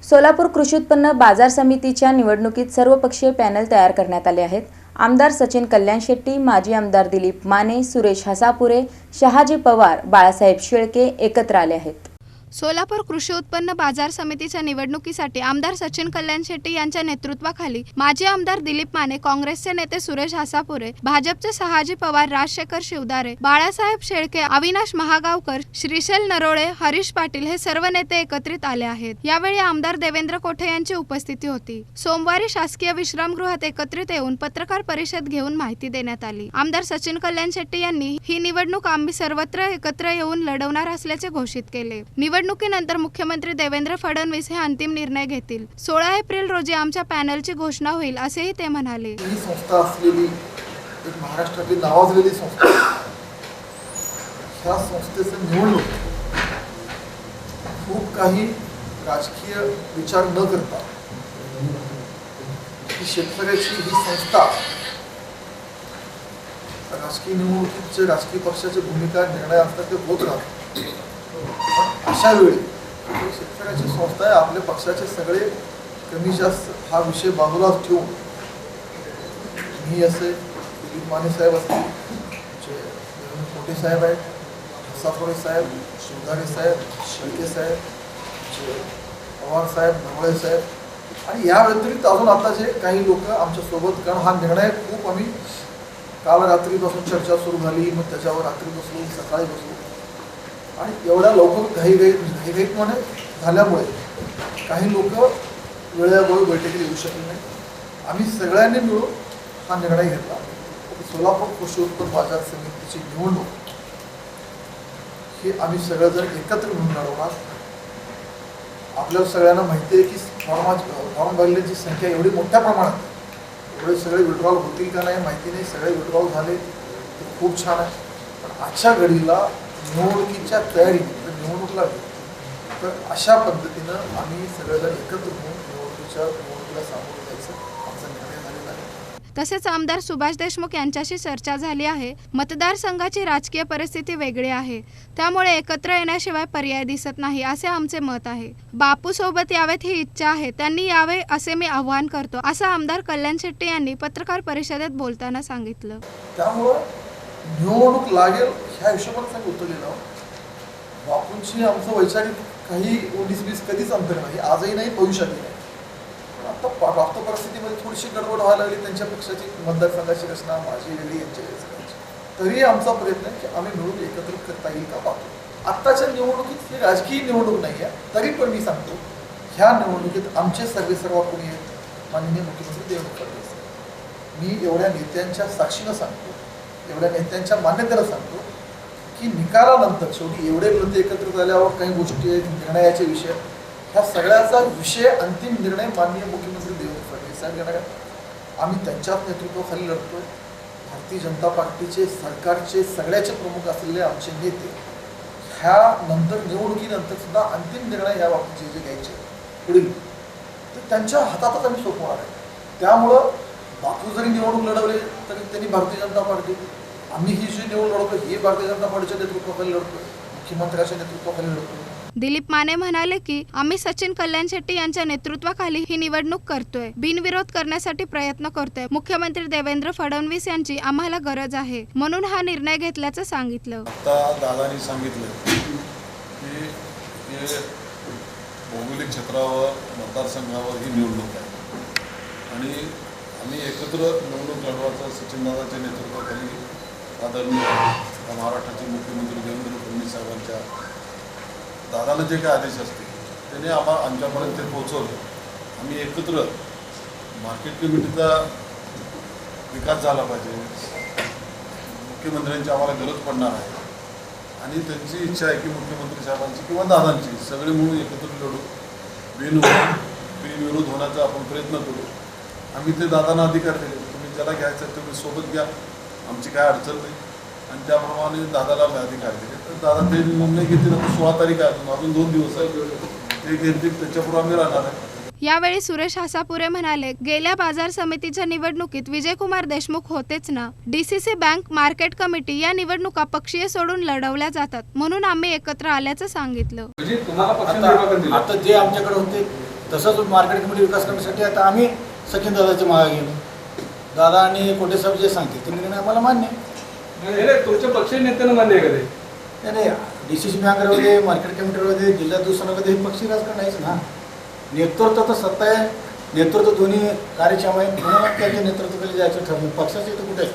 सोलापूर कृषी उत्पन्न बाजार समितीच्या निवडणुकीत सर्वपक्षीय पॅनल तयार करण्यात आले आहेत। आमदार सचिन कल्याण शेट्टी, माजी आमदार दिलीप माने, सुरेश हसापुरे, शहाजी पवार, बाळासाहेब शेळके एकत्र आले आहेत। सोलापूर कृषी उत्पन्न बाजार समितीच्या निवडणुकीसाठी आमदार सचिन कल्याण शेट्टी यांच्या नेतृत्वाखाली माजी आमदार दिलीप माने, काँग्रेसचे नेते सुरेश हसापुरे, भाजपचे शहाजी पवार, राजशेखर शिवदारे, बाळासाहेब शेळके, अविनाश महागावकर, श्रीशैल नरोळे, हरीश पाटील हे सर्व नेते एकत्रित आले आहेत। यावेळी आमदार देवेंद्र कोठे यांची उपस्थिती होती। सोमवारी शासकीय विश्रामगृहात एकत्रित येऊन पत्रकार परिषद घेऊन माहिती देण्यात आली। आमदार सचिन कल्याण शेट्टी यांनी ही निवडणूक आम्ही सर्वत्र एकत्र येऊन लढवणार असल्याचे घोषित केले। निवडणुकीनंतर मुख्यमंत्री देवेंद्र फडणवीस हे अंतिम निर्णय घेतील। 16 एप्रिल रोजी आमच्या पॅनलची घोषणा होईल असेही ते म्हणाले। ही संस्था असलेली एक महाराष्ट्रातली नावाजलेली संस्था, ह्या संस्थेचं निवडणूक खूप काही राजकीय विचार न करता ही शेतकऱ्याची ही संस्था राजकीय निवडणुकीचे राजकीय पक्षाची भूमिका निर्णय असतात ते होत राहतात। अशा वेळी शेतकऱ्याची संस्था आहे, आपल्या पक्षाचे सगळे कमी जास्त हा विषय बाजूला ठेवून मी असे दिलीप माने साहेब असतील, देवेंद्र कोठे साहेब आहेत, हसापुरे साहेब, शिवदारे साहेब, शेळके साहेब, पवार साहेब, नरोळे साहेब आणि या व्यतिरिक्त अजून आता जे काही लोक आमच्या सोबत, कारण हा निर्णय खूप आम्ही काल रात्रीपासून चर्चा सुरू झाली, मग त्याच्यावर रात्री बसलो, सकाळी बसलो आणि एवढ्या लवकर घाईघाईत झाल्यामुळे काही लोक वेळेअभावी बैठकीला येऊ शकले नाही। आम्ही सगळ्यांनी मिळून हा निर्णय घेतला की सोलापूर कृषी उत्पन्न बाजार समितीची निवडणूक ही आम्ही सगळेजण एकत्र मिळून लढवणार। आपल्याला सगळ्यांना माहिती आहे की फॉर्म भरल्याची संख्या एवढी मोठ्या प्रमाणात आहे, एवढे सगळे विड्रॉल होतील का नाही माहिती नाही, सगळे विड्रॉल झाले ते खूप छान आहे। पण आजच्या घडीला निवडणुकीच्या तयारी निवडणूक लागली तर अशा पद्धतीनं आम्ही सगळेजण एकत्र होऊन निवडणुकीला सामोरं जायचं आमचा निर्णय झालेला आहे। तसेच आमदार सुभाष देशमुख यांच्याशी चर्चा झाली आहे। मतदारसंघाची राजकीय परिस्थिती वेगळी आहे, त्यामुळे एकत्र येण्याशिवाय पर्याय दिसत नाही असे आमचे मत आहे। बापू सोबत यावेत ही इच्छा आहे, त्यांनी यावे असे मी आवाहन करतो असं आमदार कल्याण शेट्टी यांनी पत्रकार परिषदेत बोलताना सांगितलं। त्यामुळे निवडणूक लागेल ह्या हिशोबाने सांग उतरलेलं बापूंची आमचं वैचारिक काही 19-20 कधीच अंतर नाही, आजही नाही, भविष्यातही नाही। आता प्राप्त परिस्थितीमध्ये थोडीशी गडबड व्हायला लागली, त्यांच्या पक्षाची मतदारसंघाची रचना माझी वेगळी, यांची वेगळी, तरी आमचा प्रयत्न आहे की आम्ही मिळून एकत्रित करता येईल का पाहतो। आत्ताच्या निवडणुकीत ही राजकीय निवडणूक नाही आहे, तरी पण मी सांगतो ह्या निवडणुकीत आमचे सर्व कोणी आहेत, माननीय मुख्यमंत्री देवेंद्र फडणवीस। मी एवढ्या नेत्यांच्या साक्षीनं सांगतो, एवढ्या नेत्यांच्या मान्यतेला सांगतो की निकालानंतर शेवटी एवढे नेते एकत्र झाल्यावर काही गोष्टी आहेत, निर्णयाचे विषय, ह्या सगळ्याचा विषय अंतिम निर्णय माननीय मुख्यमंत्री देवेंद्र फडणवीस साहेब घेणार आहेत। आम्ही त्यांच्याच नेतृत्वाखाली लढतोय। भारतीय जनता पार्टीचे सरकारचे सगळ्याचे प्रमुख असलेले आमचे नेते ह्या नंतर निवडणुकीनंतर सुद्धा अंतिम निर्णय या बाबतीत जे घ्यायचे पुढील ते त्यांच्या हातातच आम्ही सोपवणार आहे। त्यामुळं बापू जरी निवडणूक लढवले तरी त्यांनी भारतीय जनता पार्टी, आम्ही ही जी निवडणूक लढवतो ही भारतीय जनता पार्टीच्या नेतृत्वाखाली लढतोय, मुख्यमंत्र्यांच्या नेतृत्वाखाली लढतोय। दिलीप माने म्हणाले की आम्ही सचिन कल्याण शेट्टी यांच्या नेतृत्वाखाली ही निवडणूक करतोय, बिनविरोध करण्यासाठी प्रयत्न करतोय। मुख्यमंत्री देवेंद्र फडणवीस यांची आम्हाला गरज आहे, म्हणून हा निर्णय घेतल्याचं सांगितलं। आता दादांनी सांगितलं की हे भौगोलिक क्षेत्रावर मतदारसंघावर ही निवडणूक आहे आणि आम्ही एकत्र निवडणूक लढवायचं सचिनदादाच्या नेतृत्वाखाली आदरणीय महाराष्ट्राचे मुख्यमंत्री देवेंद्र फडणवीस साहेबांच्या दादाला जे काही आदेश असतील त्याने आमच्यापर्यंत ते पोहोचवलं। आम्ही एकत्र मार्केट कमिटीचा विकास झाला पाहिजे, मुख्यमंत्र्यांची आम्हाला गरज पडणार आहे आणि त्यांची इच्छा आहे की मुख्यमंत्री साहेबांची किंवा दादांची सगळे मिळून एकत्र लढू, बिनविरोध होण्याचा आपण प्रयत्न करू। आम्ही ते दादांना अधिकार दिले, तुम्ही ज्याला घ्यायचं तुम्ही सोबत घ्या, आमची काय अडचण नाही आणि त्याप्रमाणे दादाला अधिकार दिले। तर दादा ते निर्णय घेतील, 16 तारीख आहे, अजून 2 दिवस आहे, ते घेतील, त्याच्यापुढे आम्ही राहणार आहे। यावेळी सुरेश हसापुरे म्हणाले, गेल्या बाजार समितीच्या निवडणुकीत विजयकुमार देशमुख होतेच ना। डीसीसी बँक, मार्केट कमिटी या निवडणुका पक्षीय सोडून लढवल्या जातात, म्हणून आम्ही एकत्र आल्याचं सांगितलं। आता जे आमच्याकडे होते तसंच मार्केट कमिटी विकास करण्यासाठी आता आम्ही सचिन दादाच्या मागे गेलो. दादा आणि कोटे साहेब जे सांगतील ते निर्णय आम्हाला मान्य आहे. तुमच्या पक्षीय नेत्यांना मान्य आहे का ते? नाही DCC बँकमध्ये मार्केट कमिटीमध्ये जिल्हा दुसऱ्यामध्ये हे पक्षी राजकारण आहेच ना. नेतृत्व तर सत्ता आहे, नेतृत्व दोन्ही कार्यक्षम आहे म्हणून त्याच्या नेतृत्वाखाली जायचं ठरलं. पक्षाचं इथं कुठे आहे?